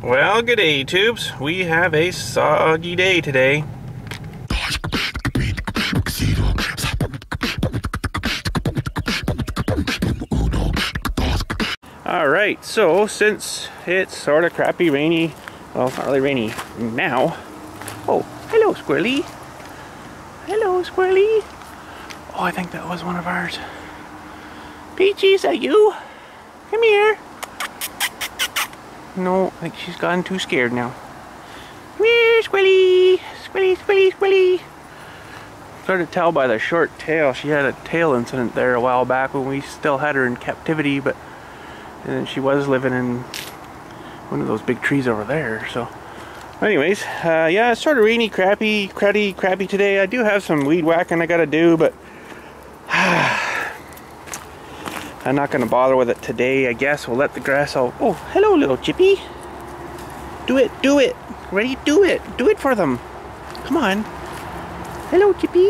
Well, good day, tubes. We have a soggy day today. Alright, so since it's sort of crappy, rainy, well, it's not really rainy now. Oh, hello, Squirrely. Hello, Squirrely. Oh, I think that was one of ours. Peachy, is that you? Come here. No, I think she's gotten too scared now. Come here, Squirrely. Squirrely, Squirrely, Squirrely. Started to tell by the short tail. She had a tail incident there a while back when we still had her in captivity, but and then she was living in one of those big trees over there. So anyways, yeah, it's sort of rainy, crappy today. I do have some weed whacking I gotta do, but I'm not gonna bother with it today. I guess we'll let the grass all... Oh, hello, little chippy. Do it, do it. Ready? Do it. Do it for them. Come on. Hello, chippy.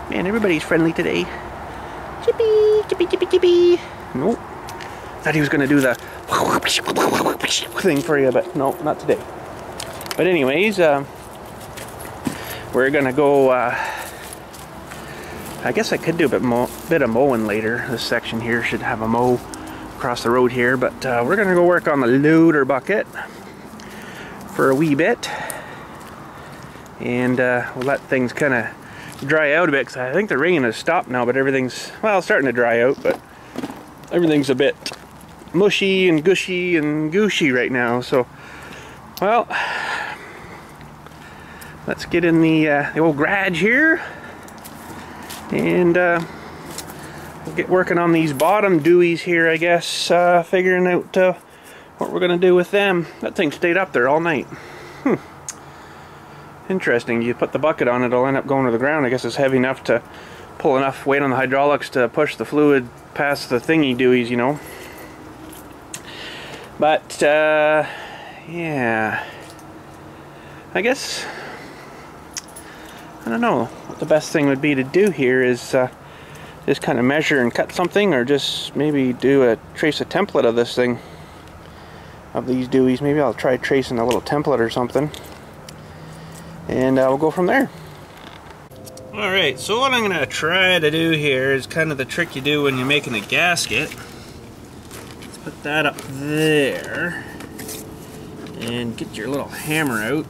Man, everybody's friendly today. Chippy, chippy, chippy, chippy. Nope. Thought he was gonna do the thing for you, but no, not today. But anyways, we're gonna go. I guess I could do a bit of mowing later. This section here should have a mow across the road here, but we're gonna go work on the loader bucket for a wee bit, and we'll let things kind of dry out a bit, because I think the rain has stopped now, but everything's, well, starting to dry out, but everything's a bit mushy and gushy and gooshy right now. So, well, let's get in the old garage here, and we'll get working on these bottom dewies here, I guess, figuring out what we're gonna do with them. That thing stayed up there all night. Interesting. You put the bucket on, it'll end up going to the ground. I guess it's heavy enough to pull enough weight on the hydraulics to push the fluid past the thingy dewies, you know. But yeah, I guess I don't know what the best thing would be to do here is just kind of measure and cut something, or just maybe trace a template of this thing, of these dewies. Maybe I'll try tracing a little template or something, and we'll go from there. Alright, so what I'm going to try to do here is kind of the trick you do when you're making a gasket. Let's put that up there, and get your little hammer out.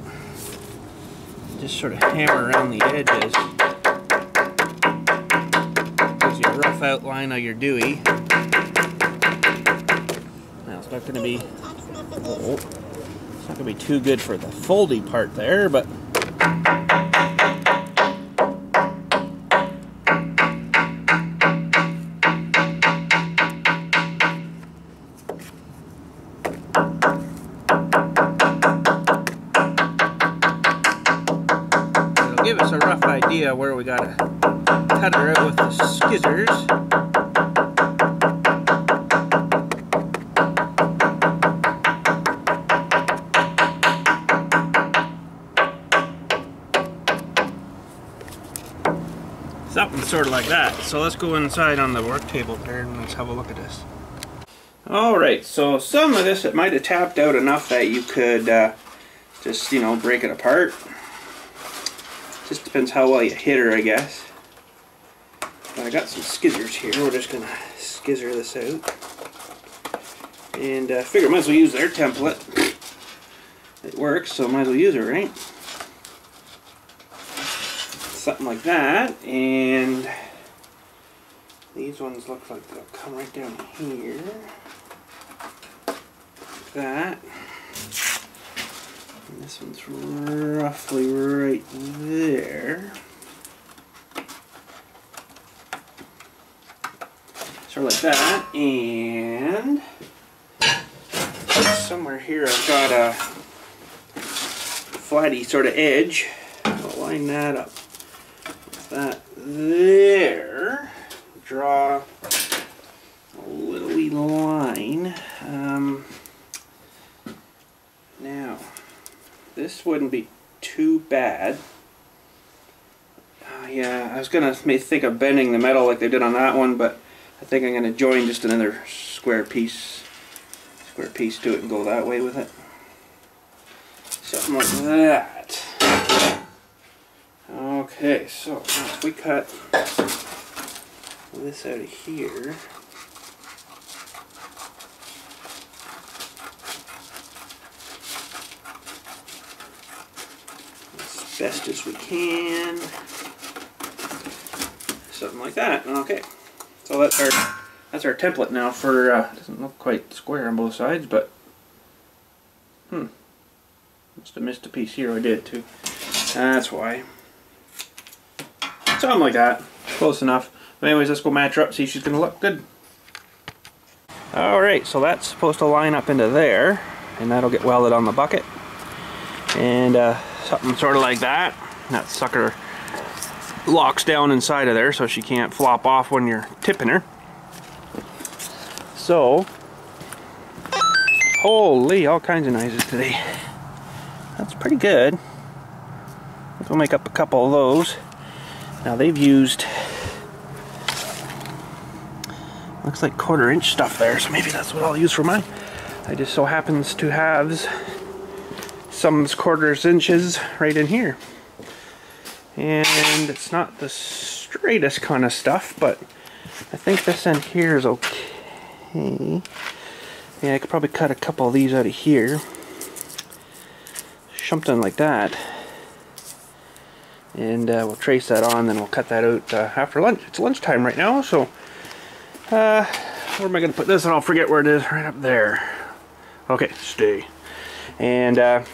Just sort of hammer around the edges. Gives you a rough outline of your dewey. Now it's not going to be... Oh, it's not going to be too good for the foldy part there, but... give us a rough idea where we gotta cut her out with the scissors. Something sort of like that. So let's go inside on the work table there and let's have a look at this. Alright, so some of this, it might have tapped out enough that you could just, you know, break it apart. Just depends how well you hit her, I guess. But I got some skizzers here. We're just gonna skizzer this out, and figure might as well use their template. It works, so might as well use it, right? Something like that, and these ones look like they'll come right down here. Like that. And this one's roughly right there. Sort of like that, and somewhere here I've got a flatty sort of edge. I'll line that up with that there. Draw a little wee line. Now, this wouldn't be too bad. Yeah, I was gonna think of bending the metal like they did on that one, but I think I'm gonna join just another square piece. square piece to it and go that way with it. Something like that. Okay, so once we cut this out of here, as best as we can, something like that. Okay, so that's our template now for. Doesn't look quite square on both sides, but must have missed a piece here. I did too. That's why. Something like that. Close enough. But anyways, let's go match her up, see if she's going to look good. Alright, so that's supposed to line up into there, and that'll get welded on the bucket. And something sort of like that. That sucker locks down inside of there so she can't flop off when you're tipping her. So, holy, all kinds of noises today. That's pretty good. We'll make up a couple of those. Now they've used, looks like 1/4 inch stuff there, so maybe that's what I'll use for mine. I just so happens to have some 1/4 inches right in here. And it's not the straightest kind of stuff, but I think this end here is okay. Yeah, I could probably cut a couple of these out of here. Something like that. And we'll trace that on, then we'll cut that out after lunch. It's lunchtime right now, so where am I going to put this? And I'll forget where it is. Right up there. Okay, stay. And I'll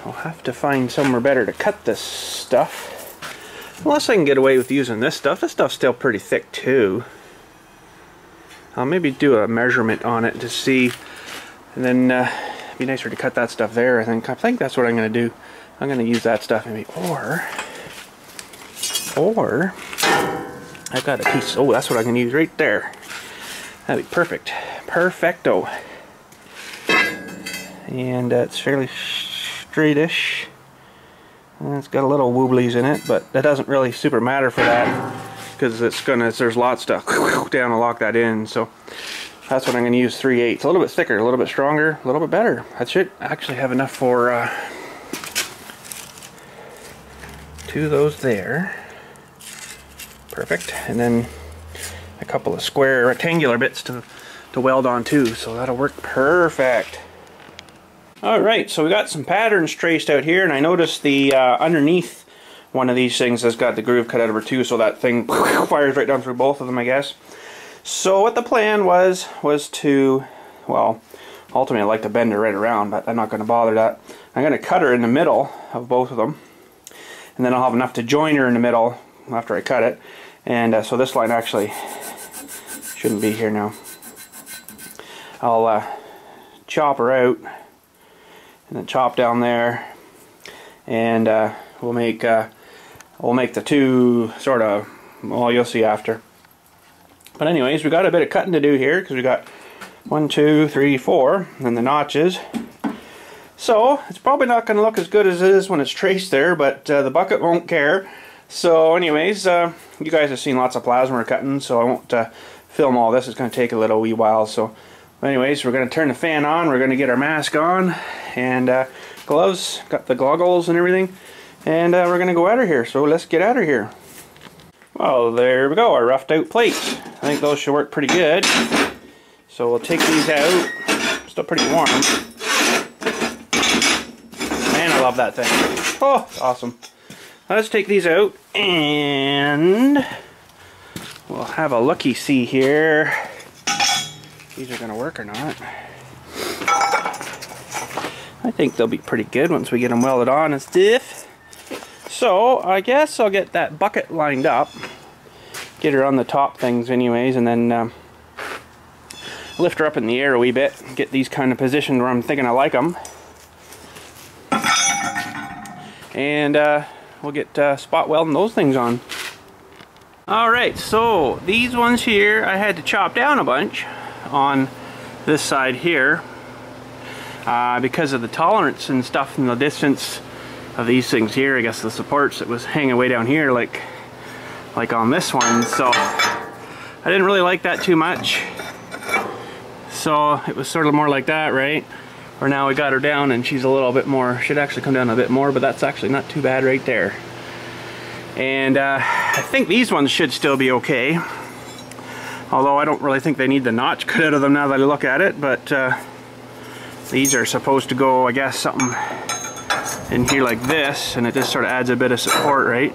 have to find somewhere better to cut this stuff. Unless I can get away with using this stuff. This stuff's still pretty thick too. I'll maybe do a measurement on it to see, and then it'd be nicer to cut that stuff there. I think that's what I'm going to do. I'm going to use that stuff maybe, or I've got a piece. Oh, that's what I'm going to use right there. That'd be perfect. Perfecto. And it's fairly straightish. And it's got a little wobblies in it, but that doesn't really super matter for that because there's lots to down and lock that in. So that's what I'm going to use. 3/8. A little bit thicker, a little bit stronger, a little bit better. That should actually have enough for 2 of those there. Perfect. And then a couple of square rectangular bits to weld on too, so that'll work perfect. Alright, so we got some patterns traced out here, and I noticed the underneath one of these things has got the groove cut out of her too, so that thing fires right down through both of them, I guess. So what the plan was to, well, ultimately I'd like to bend her right around, but I'm not going to bother that. I'm going to cut her in the middle of both of them, and then I'll have enough to join her in the middle after I cut it. And so this line actually shouldn't be here now. I'll chop her out and then chop down there, and we'll make the two sort of, well, you'll see after. But anyways, we got a bit of cutting to do here because we got 1, 2, 3, 4, and the notches. So it's probably not going to look as good as it is when it's traced there, but the bucket won't care. So anyways, you guys have seen lots of plasma cutting, so I won't film all this. It's going to take a wee while. So anyways, we're going to turn the fan on, we're going to get our mask on, and gloves, got the goggles and everything, and we're going to go at her here. So let's get at her here. Well, there we go, our roughed out plates. I think those should work pretty good. So we'll take these out. Still pretty warm. Man, I love that thing. Oh, awesome. Let's take these out, and we'll have a looky-see here. These are going to work or not. I think they'll be pretty good once we get them welded on and stiff. So I guess I'll get that bucket lined up, get her on the top things anyways, and then lift her up in the air a wee bit, get these kind of positioned where I'm thinking I like them. And we'll get spot welding those things on. Alright, so these ones here I had to chop down a bunch on this side here because of the tolerance and stuff and the distance of these things here. I guess the supports that was hanging way down here like on this one, so I didn't really like that too much. So it was sort of more like that, right? Or now we got her down and she's a little bit more, should actually come down a bit more, but that's actually not too bad right there. And I think these ones should still be okay. Although I don't really think they need the notch cut out of them now that I look at it, but these are supposed to go, I guess, something in here like this, and it just sort of adds a bit of support, right?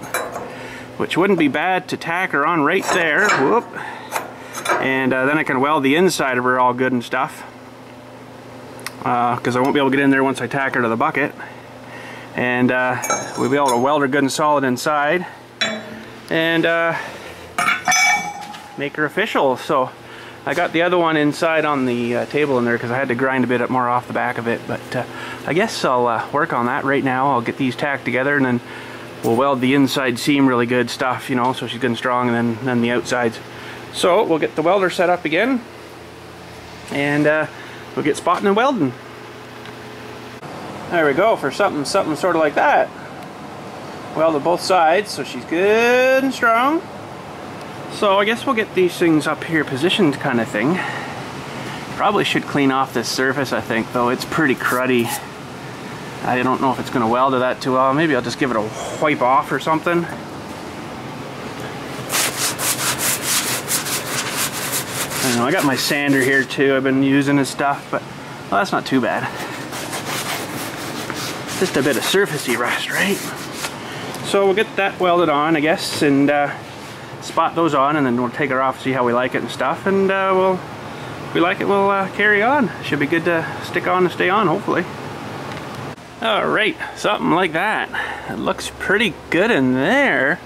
Which wouldn't be bad to tack her on right there. Whoop. And then I can weld the inside of her all good and stuff. Because I won't be able to get in there once I tack her to the bucket. And we'll be able to weld her good and solid inside. And make her official. So I got the other one inside on the table in there because I had to grind a bit more off the back of it. But I guess I'll work on that right now. I'll get these tacked together and then we'll weld the inside seam really good stuff, you know, so she's good and strong, and then the outsides. So we'll get the welder set up again. And we'll get spotting and welding. There we go, for something sort of like that. Welded both sides so she's good and strong. So I guess we'll get these things up here positioned kind of thing. Probably should clean off this surface, I think, though. It's pretty cruddy. I don't know if it's going to weld to that too well. Maybe I'll just give it a wipe off or something. I don't know, I got my sander here too. I've been using his stuff, but well, that's not too bad. Just a bit of surfacey rust, right? So we'll get that welded on, I guess, and spot those on, and then we'll take her off, see how we like it and stuff, and if we like it, we'll carry on. Should be good to stick on and stay on, hopefully. Alright, something like that. It looks pretty good in there,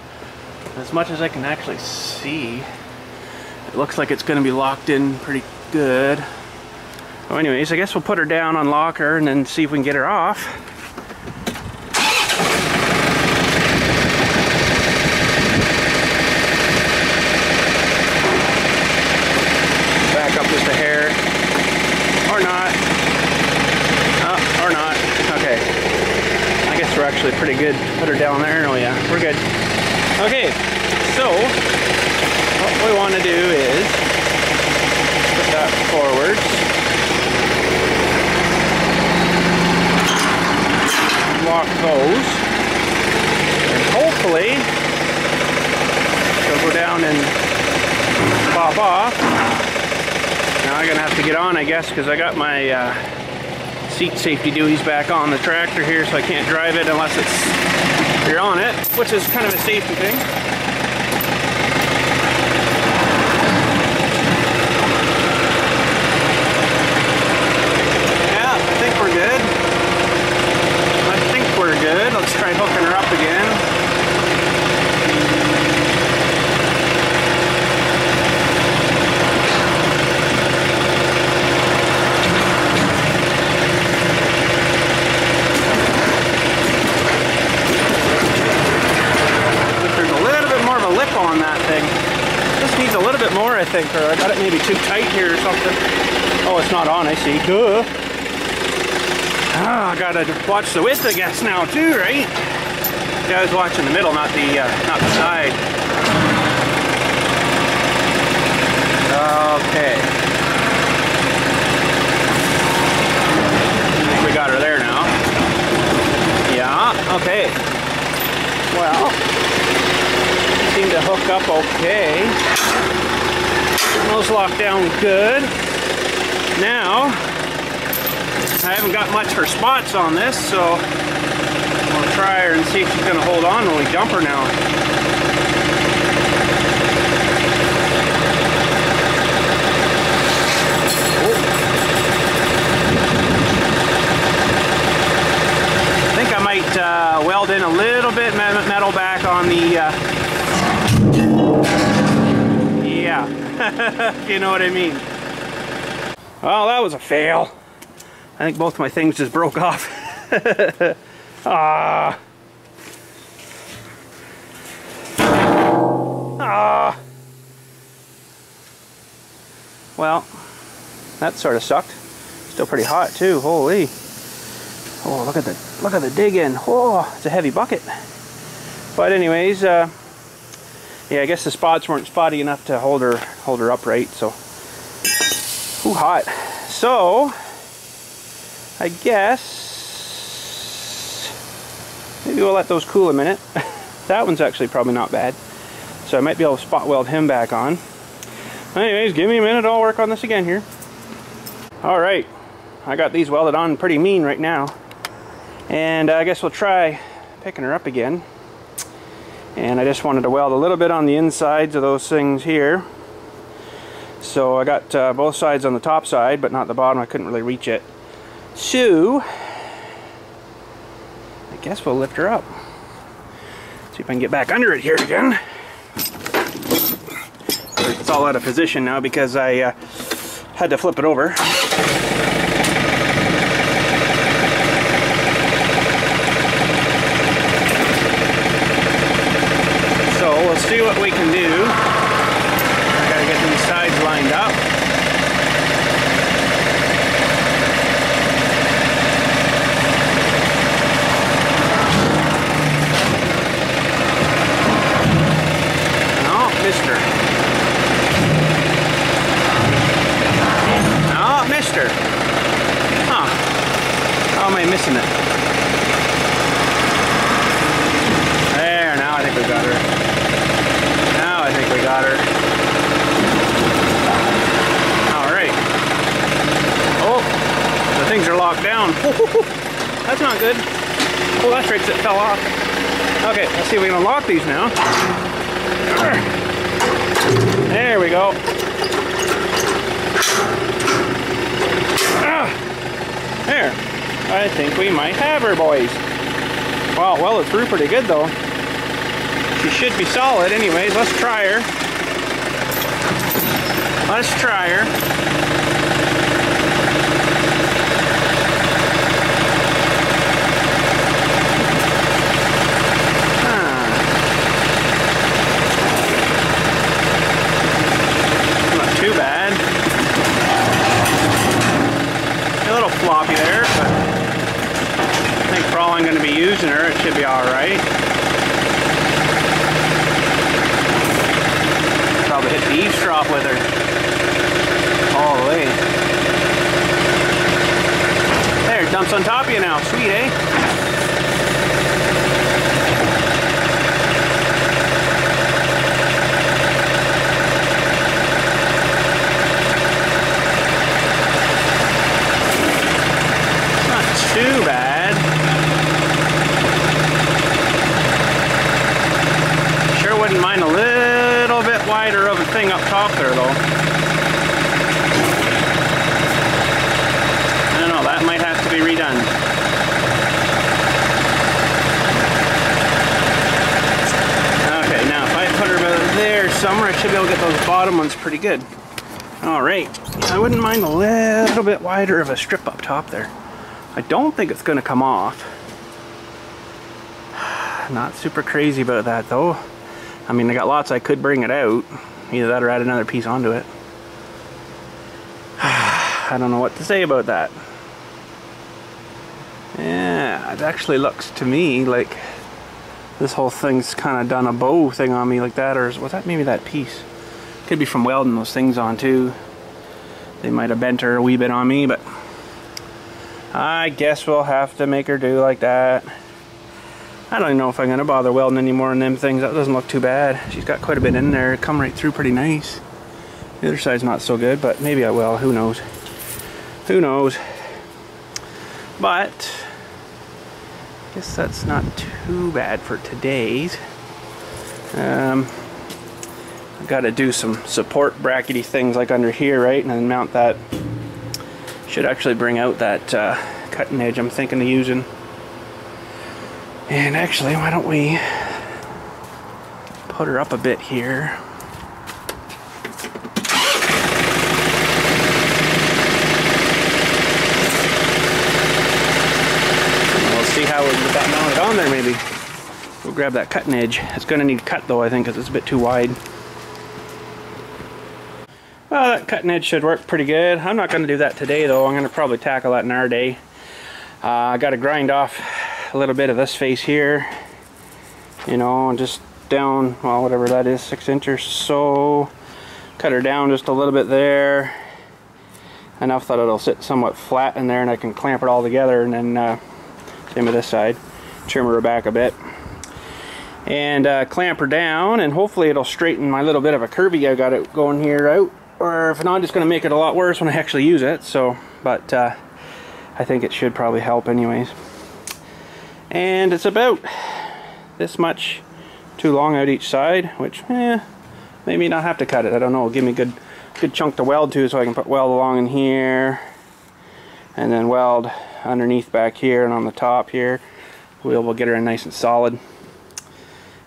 as much as I can actually see. It looks like it's going to be locked in pretty good. So anyways, I guess we'll put her down, unlock her, and then see if we can get her off. Back up just a hair. Or not. Or not. Okay. I guess we're actually pretty good. Put her down there. Oh yeah, we're good. Okay, so what we want to do is put that forwards, lock those, and hopefully they'll go down and pop off. Now I'm gonna have to get on, I guess, because I got my seat safety duties back on the tractor here, so I can't drive it unless you're on it, which is kind of a safety thing. Good. Let's try hooking her up again. There's a little bit more of a lip on that thing. This needs a little bit more, I think, or I got it maybe too tight here or something. Oh, it's not on, I see. Duh. Oh, I gotta watch the width, I guess, now too, right? Yeah, I was watching the middle, not the side. Okay. I think we got her there now. Yeah, okay. Well, seem to hook up okay. Those locked down good. Now, I haven't got much for spots on this, so we'll try her and see if she's going to hold on when we jump her now. I think I might weld in a little bit metal back on the, yeah, if you know what I mean. Well, that was a fail. I think both my things just broke off. Well, that sort of sucked. Still pretty hot too. Holy! Oh, look at the dig in. Oh, it's a heavy bucket. But anyways, yeah, I guess the spots weren't spotty enough to hold her upright. So, ooh, hot. So I guess maybe we'll let those cool a minute. That one's actually probably not bad. So I might be able to spot weld him back on. Anyways, give me a minute, I'll work on this again here. Alright, I got these welded on pretty mean right now. And I guess we'll try picking her up again. And I just wanted to weld a little bit on the insides of those things here. So I got both sides on the top side, but not the bottom. I couldn't really reach it. So I guess we'll lift her up. See if I can get back under it here again. It's all out of position now because I had to flip it over. So we'll see what we can do. I gotta get these sides lined up. Oh, mister. Oh, mister. Huh. How am I missing it? There, now I think we got her. Now I think we got her. Alright. Oh, the things are locked down. That's not good. Oh, that's right, it fell off. Okay, let's see if we can unlock these now. There we go. There. I think we might have her, boys. Wow, well, it's through pretty good though. She should be solid anyways. Let's try her. Let's try her. Not too bad. A little floppy there, but I think for all I'm going to be using her, it should be alright. Probably hit the eavesdrop with her all the way. There, it dumps on top of you now. Sweet, eh? It's not too bad. Sure wouldn't mind a little bit wider of a thing up top there though. I don't know, that might have to be redone. Okay, now if I put her about there somewhere, I should be able to get those bottom ones pretty good. Alright, I wouldn't mind a little bit wider of a strip up top there. I don't think it's going to come off. Not super crazy about that though. I mean, I got lots I could bring it out. Either that or add another piece onto it. I don't know what to say about that. Yeah, it actually looks to me like this whole thing's kind of done a bow thing on me like that, or was that maybe that piece? Could be from welding those things on too. They might have bent her a wee bit on me, but I guess we'll have to make her do like that. I don't even know if I'm going to bother welding anymore on them things. That doesn't look too bad. She's got quite a bit in there. Come right through pretty nice. The other side's not so good, but maybe I will. Who knows? Who knows? But I guess that's not too bad for today's. I've got to do some support brackety things like under here, right? And then mount that. Should actually bring out that cutting edge I'm thinking of using. And actually, why don't we put her up a bit here. We'll see how we get that mounted on there maybe. We'll grab that cutting edge. It's going to need cut though, I think, because it's a bit too wide. Well, that cutting edge should work pretty good. I'm not going to do that today though. I'm going to probably tackle that in our day. I got to grind off a little bit of this face here, you know, and just down, well, whatever that is, 6 inches or so. Cut her down just a little bit there. enough that it'll sit somewhat flat in there and I can clamp it all together, and then same with this side, trim her back a bit and clamp her down, and hopefully it'll straighten my little bit of a curvy I got it going here out, or if not, it's going to make it a lot worse when I actually use it. So, but I think it should probably help anyways. And it's about this much too long out each side, which maybe not have to cut it, I don't know. It'll give me a good chunk to weld to, so I can put weld along in here and then weld underneath back here and on the top here. We'll get her in nice and solid,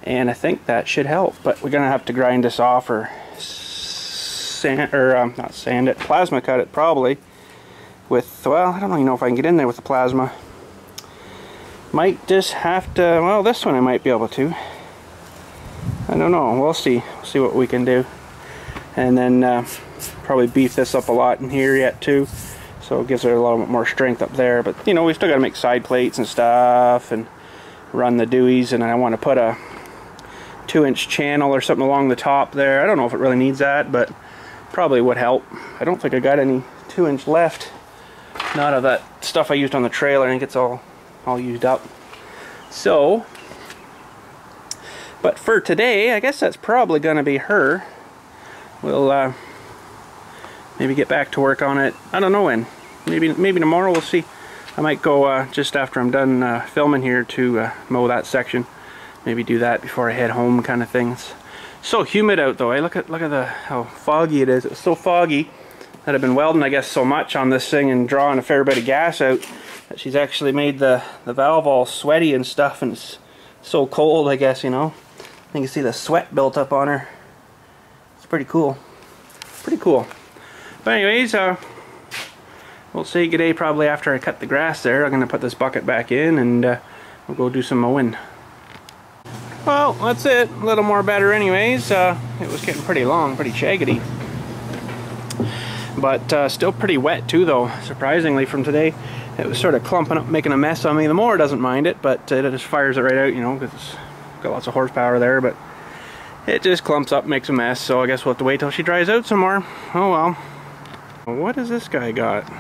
and I think that should help. But we're gonna have to grind this off, or sand, or not sand it, plasma cut it probably with, well, I don't even know if I can get in there with the plasma. Might just have to, well, this one I might be able to, I don't know, we'll see what we can do. And then probably beef this up a lot in here yet too, so it gives her a little bit more strength up there. But you know, we still got to make side plates and stuff and run the dewies, and I want to put a 2-inch channel or something along the top there. I don't know if it really needs that, but probably would help. I don't think I got any 2-inch left, not of that stuff I used on the trailer. I think it's all used up. So, but for today, I guess that's probably going to be her. We'll maybe get back to work on it, I don't know when. Maybe tomorrow, we'll see. I might go just after I'm done filming here to mow that section. Maybe do that before I head home, kind of things. So humid out though, eh? Look at how foggy it is. It's so foggy that I've been welding, I guess, so much on this thing and drawing a fair bit of gas out that she's actually made the valve all sweaty and stuff, and it's so cold, I guess, you know. You can see the sweat built up on her. It's pretty cool. Pretty cool. But anyways, we'll say good day probably after I cut the grass there. I'm going to put this bucket back in, and we'll go do some mowing. Well, that's it. A little more better anyways. It was getting pretty long, pretty shaggedy. But still pretty wet too though, surprisingly from today. It was sort of clumping up, making a mess on me. The mower doesn't mind it, but it just fires it right out, you know, because it's got lots of horsepower there, but it just clumps up, makes a mess. So I guess we'll have to wait till she dries out some more. Oh well. What has this guy got?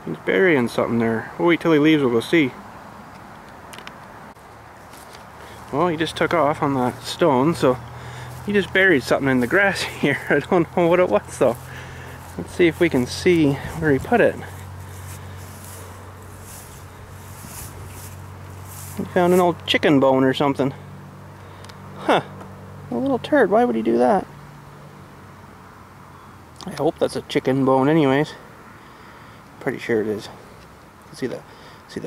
He's burying something there. We'll wait till he leaves, we'll go see. Well, he just took off on the stone, so he just buried something in the grass here. I don't know what it was though. Let's see if we can see where he put it. He found an old chicken bone or something. Huh. A little turd. Why would he do that? I hope that's a chicken bone anyways. Pretty sure it is. See the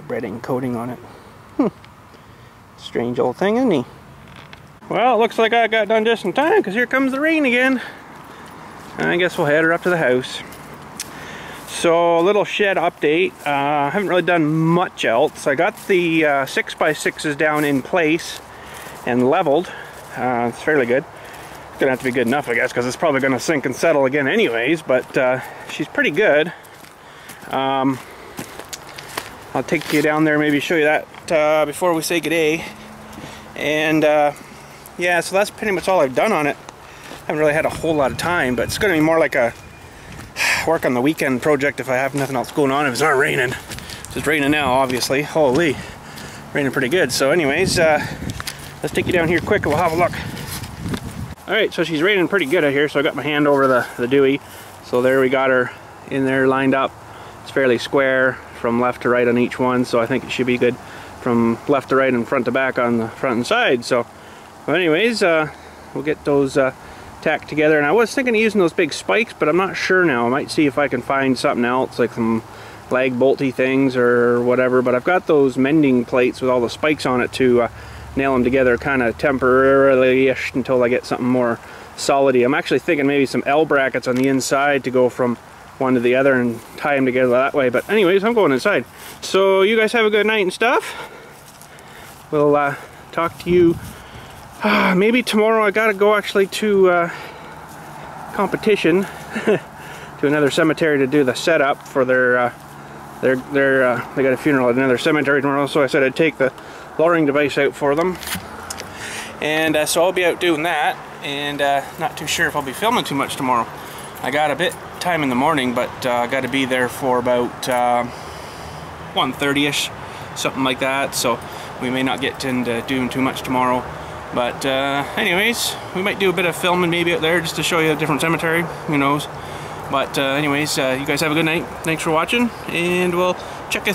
breading coating on it. Strange old thing, isn't he? Well, it looks like I got done just in time, because here comes the rain again. And I guess we'll head her up to the house. So, a little shed update. I haven't really done much else. I got the 6x6s down in place and leveled. It's fairly good. It's gonna have to be good enough, I guess, because it's probably gonna sink and settle again anyways, but she's pretty good. I'll take you down there, maybe show you that before we say good day. And yeah, so that's pretty much all I've done on it. I haven't really had a whole lot of time, but it's going to be more like a work on the weekend project if I have nothing else going on, if it's not raining. It's raining now, obviously. Holy, raining pretty good. So anyways, let's take you down here quick and we'll have a look. Alright, so she's raining pretty good out here, so I got my hand over the dewey. So there we got her in there lined up. It's fairly square from left to right on each one, so I think it should be good from left to right and front to back on the front and side. So well, anyways, we'll get those tacked together, and I was thinking of using those big spikes, but I'm not sure now. I might see if I can find something else, like some lag bolty things or whatever, but I've got those mending plates with all the spikes on it to nail them together kind of temporarily-ish until I get something more solid-y. I'm actually thinking maybe some L brackets on the inside to go from one to the other and tie them together that way. But anyways, I'm going inside. So you guys have a good night and stuff. We'll talk to you maybe tomorrow. I gotta go actually to competition to another cemetery to do the setup for their they got a funeral at another cemetery tomorrow, so I said I'd take the lowering device out for them, and so I'll be out doing that. and not too sure if I'll be filming too much tomorrow. I got a bit time in the morning, but I got to be there for about 1:30ish, something like that, so we may not get into doing too much tomorrow. But anyways, we might do a bit of filming maybe out there just to show you a different cemetery, who knows. But anyways, you guys have a good night. Thanks for watching, and we'll check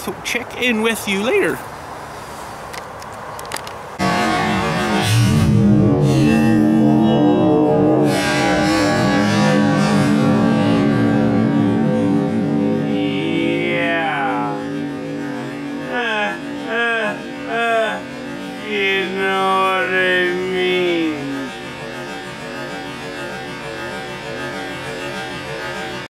in with you later.